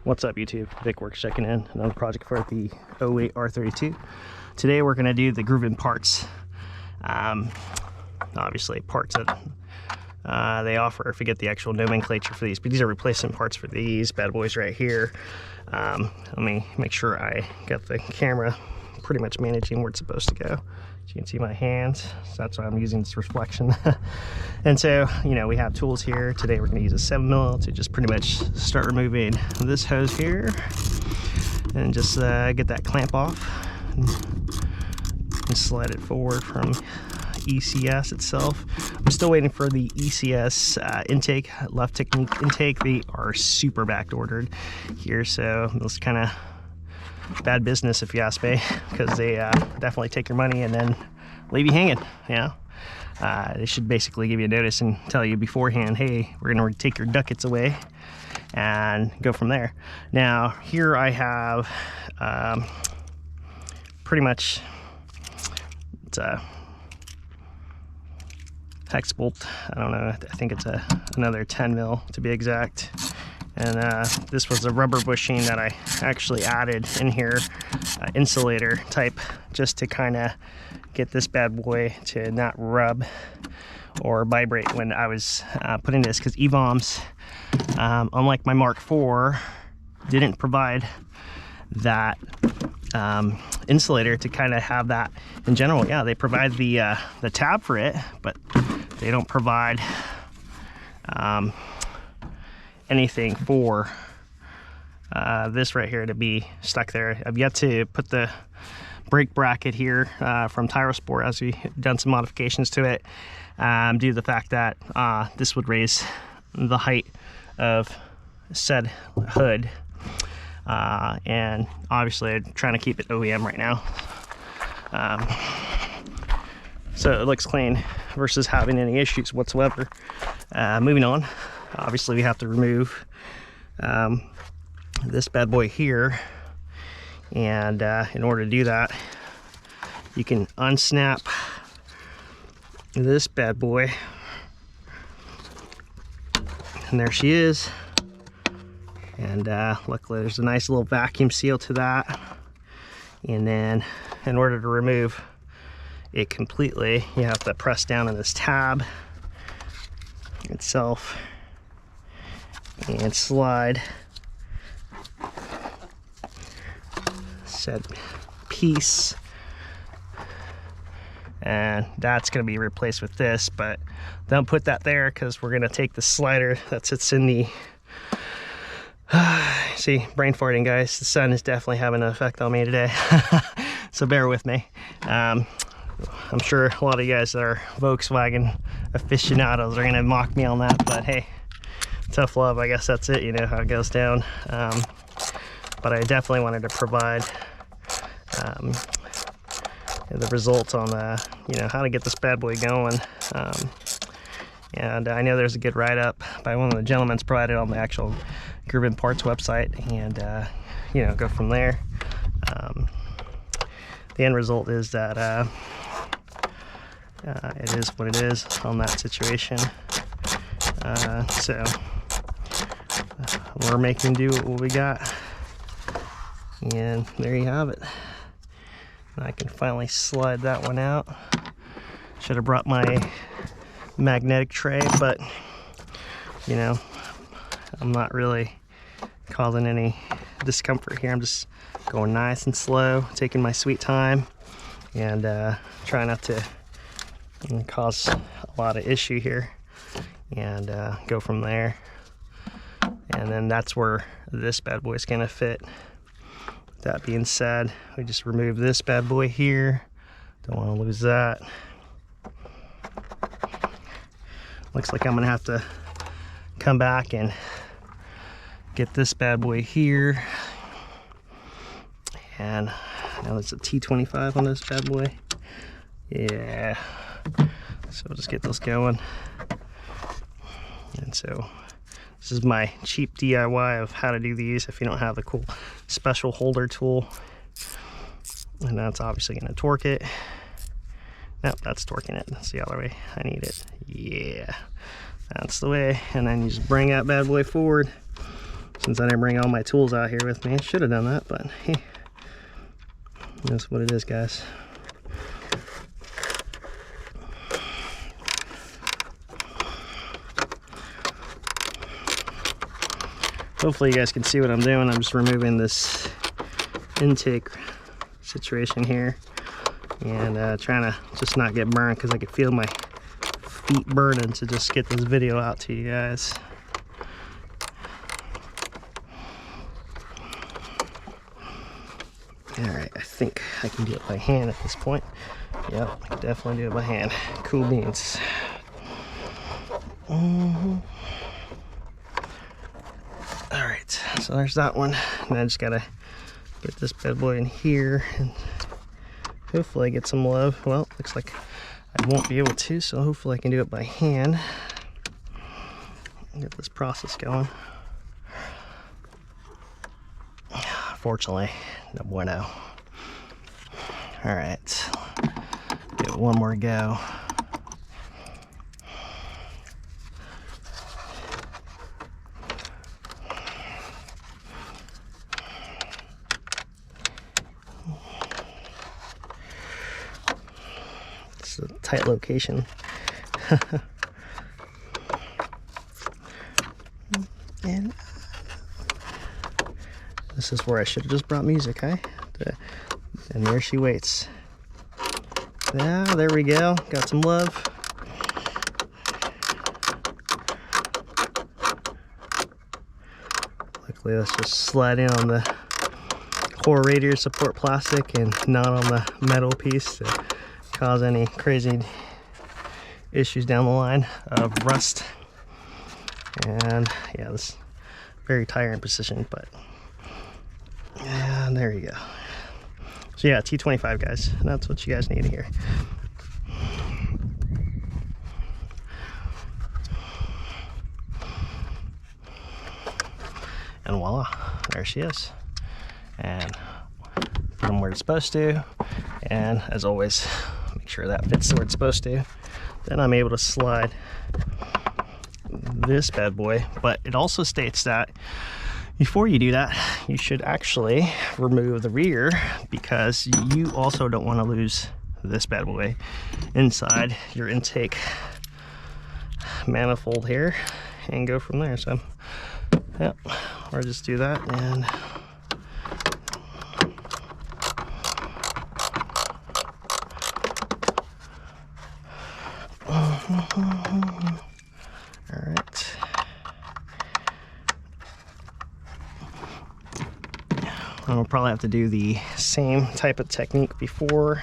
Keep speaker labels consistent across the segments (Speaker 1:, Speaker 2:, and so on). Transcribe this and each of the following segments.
Speaker 1: What's up YouTube? Vik-Werks checking in. Another project for the 08 R32. Today we're going to do the GruvenParts. Obviously parts that they offer. I forget the actual nomenclature for these, but these are replacement parts for these bad boys right here. Let me make sure I got the camera pretty much managing where it's supposed to go. As you can see my hands, so that's why I'm using this reflection. And so, you know, we have tools here. Today we're going to use a 7mm to just pretty much start removing this hose here and just get that clamp off and slide it forward from ECS itself. I'm still waiting for the ECS intake, left technique intake. They are super back ordered here, so this is kind of bad business if you ask me, because they definitely take your money and then leave you hanging. You know, they should basically give you a notice and tell you beforehand, hey, we're gonna take your ducats away and go from there. Now here I have pretty much, it's a hex bolt. I don't know, I think it's another 10mm to be exact. And this was a rubber bushing that I actually added in here, insulator type, just to kind of get this bad boy to not rub or vibrate when I was putting this, because EVOMs, unlike my Mark IV, didn't provide that insulator to kind of have that in general. Yeah, they provide the tab for it, but they don't provide anything for this right here to be stuck there. I've yet to put the brake bracket here from Tyrosport, as we've done some modifications to it, due to the fact that this would raise the height of said hood, and obviously I'm trying to keep it OEM right now, so it looks clean versus having any issues whatsoever. Moving on, obviously we have to remove this bad boy here, and in order to do that, you can unsnap this bad boy, and there she is. And luckily there's a nice little vacuum seal to that. And then in order to remove it completely, you have to press down on this tab itself and slide said piece, and that's going to be replaced with this. But don't put that there, because we're going to take the slider that sits in the see, brain farting, guys. The sun is definitely having an effect on me today. So bear with me. I'm sure a lot of you guys that are Volkswagen aficionados are gonna mock me on that, but hey, tough love, I guess that's it. You know how it goes down. But I definitely wanted to provide the results on you know, how to get this bad boy going. And I know there's a good write-up by one of the gentlemen provided on the actual GruvenParts website, and you know, go from there. The end result is that it is what it is on that situation. So we're making do with what we got, and there you have it. And I can finally slide that one out. Should have brought my magnetic tray, but you know, I'm not really causing any discomfort here. I'm just going nice and slow, taking my sweet time, and trying not to cause a lot of issue here, and go from there. And then that's where this bad boy is gonna fit. That being said, we just remove this bad boy here. Don't want to lose that. Looks like I'm gonna have to come back and get this bad boy here. And now there's a T25 on this bad boy. Yeah. So we'll just get this going. And so this is my cheap DIY of how to do these if you don't have the cool special holder tool. And that's obviously gonna torque it. Nope, that's torquing it. That's the other way I need it. Yeah, that's the way. And then you just bring that bad boy forward since I didn't bring all my tools out here with me. I should have done that, but hey, that's what it is, guys. Hopefully you guys can see what I'm doing. I'm just removing this intake situation here and trying to just not get burned, because I could feel my feet burning to just get this video out to you guys. Alright, I think I can do it by hand at this point. Yep, I can definitely do it by hand. Cool beans. Alright, so there's that one. And I just gotta get this bad boy in here and hopefully get some love. Well, looks like I won't be able to, so hopefully I can do it by hand. Get this process going. Fortunately, no bueno. Alright, give it one more go. It's a tight location. And this is where I should have just brought music, huh? And there she waits. Yeah, there we go. Got some love. Luckily, let's just slide in on the core radiator support plastic and not on the metal piece to cause any crazy issues down the line of rust. And yeah, this is very tiring position, but and there you go. So yeah, T25, guys. That's what you guys need to hear. And voila, there she is. And put them where it's supposed to. And as always, make sure that fits where it's supposed to. Then I'm able to slide this bad boy. But it also states that before you do that, you should actually remove the rear, because you also don't want to lose this bad boy inside your intake manifold here and go from there. So, yeah, or just do that and all right. I'll probably have to do the same type of technique before,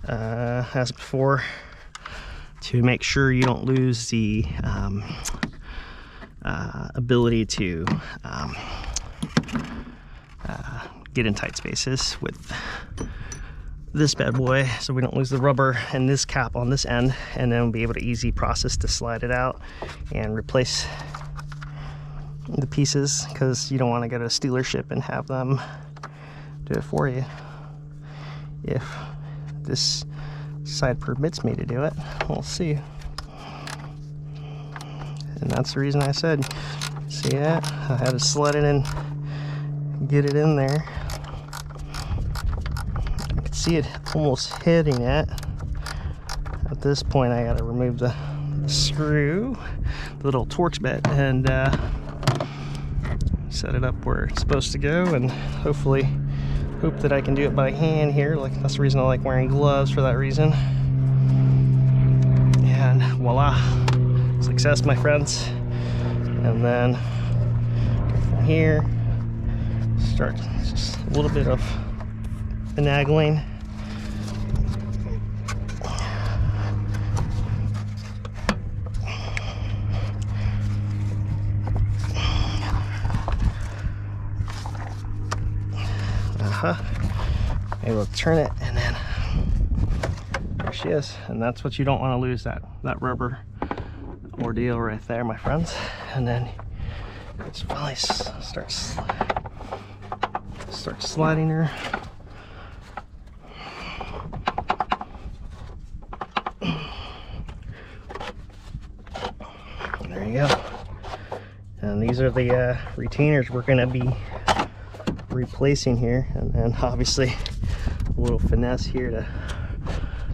Speaker 1: as before, to make sure you don't lose the ability to get in tight spaces with this bad boy, so we don't lose the rubber and this cap on this end, and then we'll be able to easy process to slide it out and replace the pieces, because you don't want to go to a dealership and have them do it for you. If this side permits me to do it, we'll see. And that's the reason I said, see that? I had to slide it in, get it in there. I can see it almost hitting it. At this point, I got to remove the screw, the little Torx bit, and set it up where it's supposed to go, and hopefully hope that I can do it by hand here. Like, that's the reason I like wearing gloves, for that reason. And voila, success, my friends. And then from here, start just a little bit of finagling. Able to turn it, and then there she is. And that's what you don't want to lose, that rubber ordeal right there, my friends. And then let's finally start sliding her. There you go. And these these are the retainers we're going to be replacing here, and then obviously a little finesse here to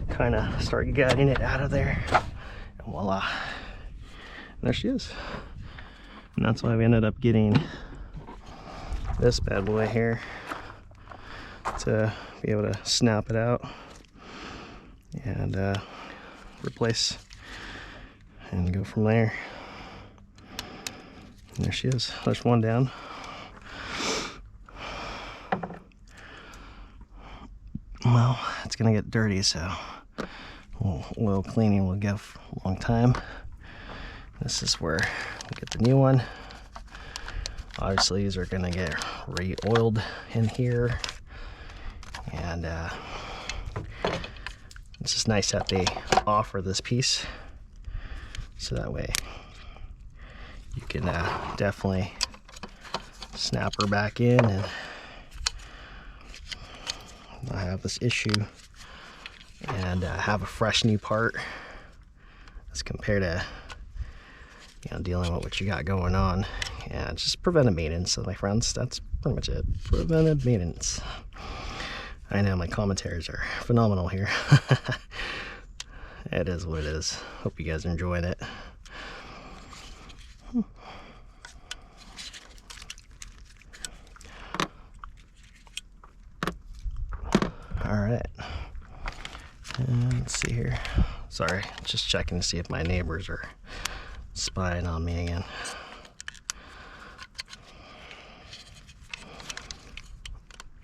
Speaker 1: kind of start gutting it out of there, and voila, and there she is. And that's why we ended up getting this bad boy here, to be able to snap it out and replace and go from there. And there she is. There's one down. Well, it's gonna get dirty, so oil cleaning will give a long time. This is where we get the new one. Obviously, these are gonna get re-oiled in here, and it's just nice that they offer this piece, so that way you can definitely snap her back in and not have this issue, and have a fresh new part as compared to, you know, dealing with what you got going on. Yeah, just preventive maintenance, so my friends, that's pretty much it. Preventive maintenance. I know my commentaries are phenomenal here. It is what it is. Hope you guys are enjoying it. Alright. Let's see here. Sorry, just checking to see if my neighbors are spying on me again.